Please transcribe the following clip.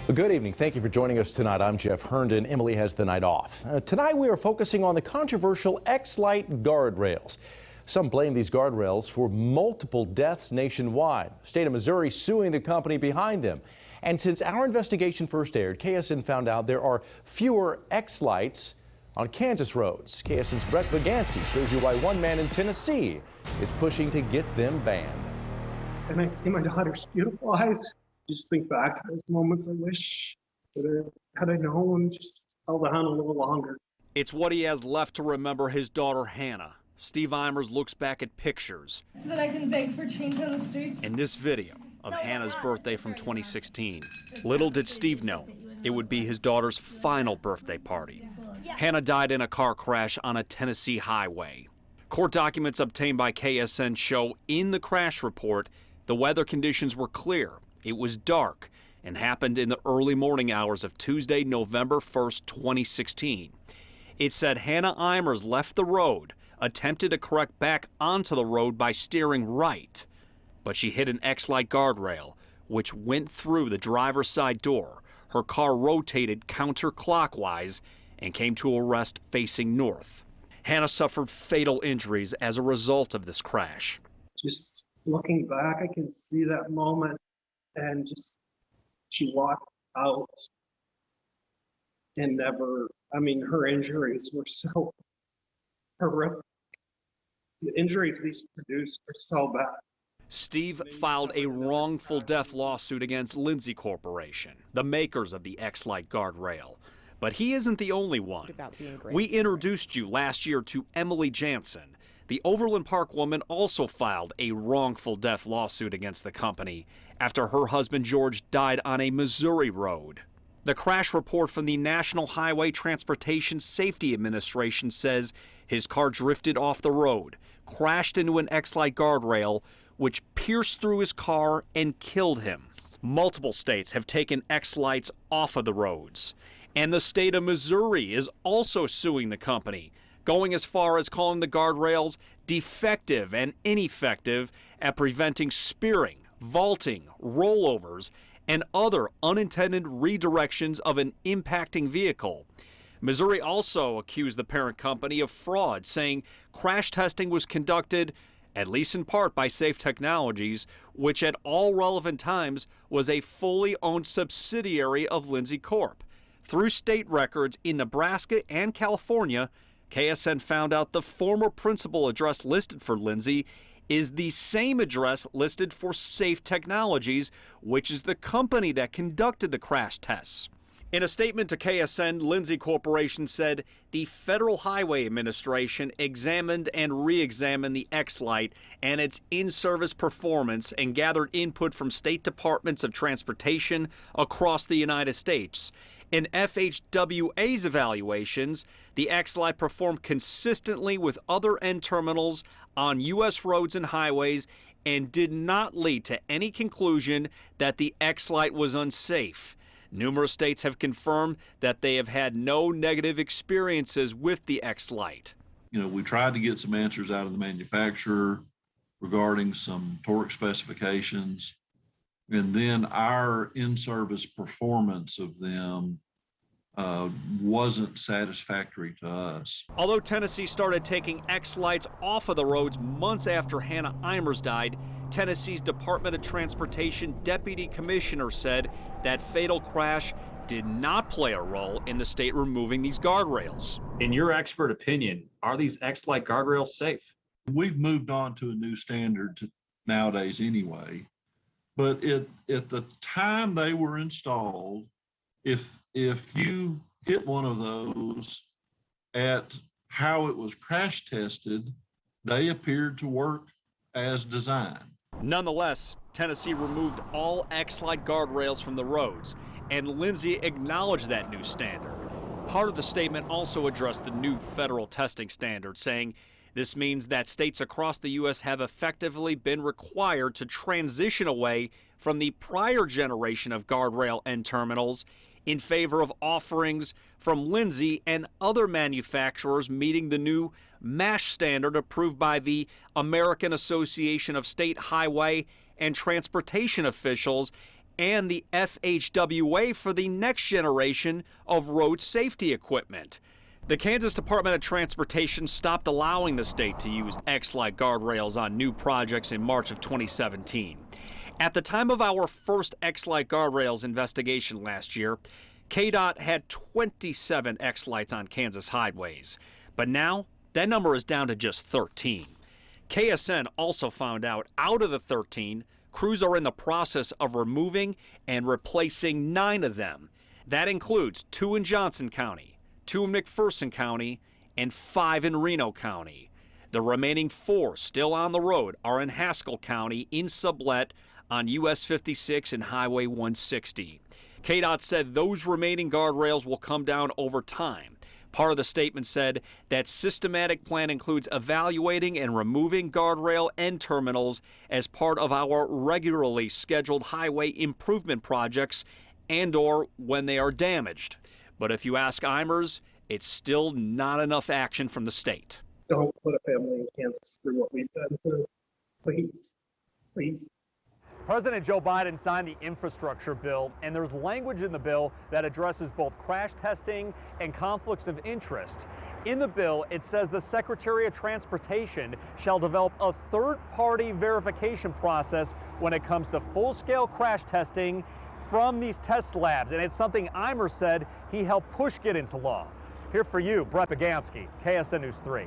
Well, good evening. Thank you for joining us tonight. I'm Jeff Herndon. Emily has the night off. Tonight we are focusing on the controversial X-Lite guardrails. Some blame these guardrails for multiple deaths nationwide. The state of Missouri suing the company behind them. And since our investigation first aired, KSN found out there are fewer X-Lites on Kansas roads. KSN's Brett Vigansky shows you why one man in Tennessee is pushing to get them banned. And I see my daughter's beautiful eyes. Just think back to those moments. I wish that had I known, just held on a little longer. It's what he has left to remember his daughter Hannah. Steve Eimers looks back at pictures. So that I can beg for change on the streets. And this video of Hannah's birthday from 2016. Little did Steve know it would be his daughter's final birthday party. Hannah died in a car crash on a Tennessee highway. Court documents obtained by KSN show in the crash report the weather conditions were clear. It was dark and happened in the early morning hours of Tuesday, November 1st, 2016. It said Hannah Eimers left the road, attempted to correct back onto the road by steering right, but she hit an X-Lite guardrail, which went through the driver's side door. Her car rotated counterclockwise and came to a rest facing north. Hannah suffered fatal injuries as a result of this crash. Just looking back, I can see that moment. And just, she walked out and never, her injuries were so horrific. The injuries these produced are so bad. Steve filed a wrongful death lawsuit against Lindsay Corporation, the makers of the X-Lite guardrail. But he isn't the only one. We introduced you last year to Emily Jansen. The Overland Park woman also filed a wrongful death lawsuit against the company after her husband George died on a Missouri road. The crash report from the National Highway Transportation Safety Administration says his car drifted off the road, crashed into an X-Lite guardrail, which pierced through his car and killed him. Multiple states have taken X-Lites off of the roads, and the state of Missouri is also suing the company, going as far as calling the guardrails defective and ineffective at preventing spearing, vaulting, rollovers, and other unintended redirections of an impacting vehicle. Missouri also accused the parent company of fraud, saying crash testing was conducted, at least in part, by Safe Technologies, which at all relevant times was a fully owned subsidiary of Lindsay Corp. Through state records in Nebraska and California, KSN found out the former principal address listed for Lindsay is the same address listed for Safe Technologies, which is the company that conducted the crash tests. In a statement to KSN, Lindsay Corporation said the Federal Highway Administration examined and re-examined the X-Lite and its in-service performance and gathered input from state departments of transportation across the United States. In FHWA's evaluations, the X-Lite performed consistently with other end terminals on U.S. roads and highways and did not lead to any conclusion that the X-Lite was unsafe. Numerous states have confirmed that they have had no negative experiences with the X-Lite. We tried to get some answers out of the manufacturer regarding some torque specifications, and then our in-service performance of them wasn't satisfactory to us. Although Tennessee started taking X-Lites off of the roads months after Hannah Eimers died, Tennessee's Department of Transportation Deputy Commissioner said that fatal crash did not play a role in the state removing these guardrails. In your expert opinion, are these X-Lite guardrails safe? We've moved on to a new standard nowadays anyway, but at the time they were installed, if you hit one of those at how it was crash tested, they appeared to work as designed. Nonetheless, Tennessee removed all X-Lite guardrails from the roads, and Lindsay acknowledged that new standard. Part of the statement also addressed the new federal testing standard, saying this means that states across the U.S. have effectively been required to transition away from the prior generation of guardrail end terminals in favor of offerings from Lindsay and other manufacturers meeting the new MASH standard approved by the American Association of State Highway and Transportation Officials and the FHWA for the next generation of road safety equipment. The Kansas Department of Transportation stopped allowing the state to use X-Lite guardrails on new projects in March of 2017. At the time of our first X-Lite guardrails investigation last year, KDOT had 27 X-Lites on Kansas highways, but now that number is down to just 13. KSN also found out of the 13, crews are in the process of removing and replacing 9 of them. That includes 2 in Johnson County, 2 in McPherson County, and 5 in Reno County. The remaining 4 still on the road are in Haskell County, in Sublette, on US 56 and Highway 160. KDOT said those remaining guardrails will come down over time. Part of the statement said that systematic plan includes evaluating and removing guardrail end terminals as part of our regularly scheduled highway improvement projects and/or when they are damaged. But if you ask Eimers, it's still not enough action from the state. Don't put a family in Kansas through what we've been through. Please, please. President Joe Biden signed the infrastructure bill, and there's language in the bill that addresses both crash testing and conflicts of interest. In the bill, it says the Secretary of Transportation shall develop a third-party verification process when it comes to full-scale crash testing from these test labs, and it's something Eimers said he helped push get into law. Here for you, Brett Bagansky, KSN News 3.